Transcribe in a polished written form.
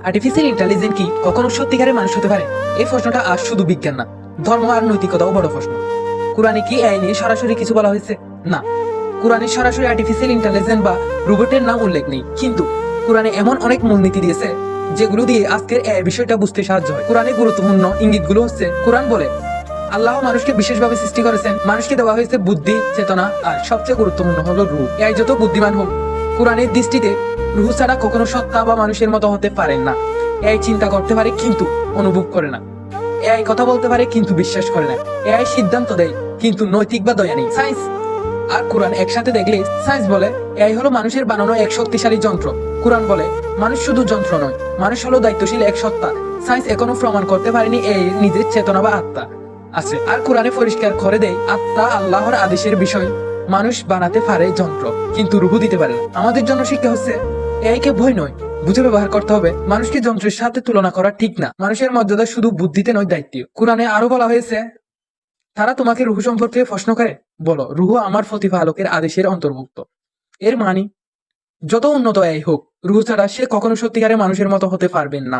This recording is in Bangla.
আর্টিফিশিয়াল ইন্টেলিজেন্স কি কখনো সত্যিকারের মানুষ হতে পারে? এই প্রশ্নটা আজ শুধু বিজ্ঞান না, ধর্ম আর নৈতিকতাও বড় প্রশ্ন। কোরআনে কি এই নিয়ে সরাসরি কিছু বলা হয়েছে? না, কোরআনে সরাসরি আর্টিফিশিয়াল ইন্টেলিজেন্স বা রোবটের নাম উল্লেখ নেই, কিন্তু কোরআনে এমন অনেক মূলনীতি দিয়েছে যেগুলো দিয়ে আজকের এই বিষয়টা বুঝতে সাহায্য হয়। কোরআনে গুরুত্বপূর্ণ ইঙ্গিতগুলো হচ্ছে, কোরআন বলে আল্লাহ মানুষকে বিশেষভাবে সৃষ্টি করেছেন, মানুষকে দেওয়া হয়েছে বুদ্ধি, চেতনা, আর সবচেয়ে গুরুত্বপূর্ণ হলো রূহ। এই যত বুদ্ধিমান হোক, কোরআনের দৃষ্টিতে রূহ ছাড়া কখনো সত্তা বা মানুষের মতো হতে পারেন না। এই চিন্তা করতে পারে কিন্তু অনুভব করে না, এই কথা বলতে পারে কিন্তু বিশ্বাস করে না, এই সিদ্ধান্ত দেয় কিন্তু নৈতিক বা দয়া নেই। সায়েন্স আর কোরআন একসাথে দেখলে সায়েন্স বলে এই হলো মানুষের বানানো এক শক্তিশালী যন্ত্র। কোরআন বলে মানুষ শুধু যন্ত্র নয়, মানুষ হলো দায়িত্বশীল এক সত্তা। সায়েন্স এখনো প্রমাণ করতে পারেনি এই নিজের চেতনা বা আত্মা আছে। আর কোরআনে পরিষ্কার করে দেয় আত্মা আল্লাহর আদেশের বিষয়। মানুষ বানাতে পারে যন্ত্র কিন্তু রূহ দিতে পারে না। আমাদের জন্য শিক্ষা হচ্ছে একে ভয় নয়, বুঝে ব্যবহার করতে হবে। মানুষকে যন্ত্রের সাথে তুলনা করা ঠিক না। মানুষের মর্যাদা শুধু বুদ্ধিতে নয়, দায়িত্ব। কোরআনে আরো বলা হয়েছে, তারা তোমাকে রূহ সম্পর্কে প্রশ্ন করে, বলো রূহ আমার প্রতিপালকের আদেশের অন্তর্ভুক্ত। এর মানে যত উন্নত এই হোক, রূহ ছাড়া সে কখনো সত্যিকারের মানুষের মতো হতে পারবেন না।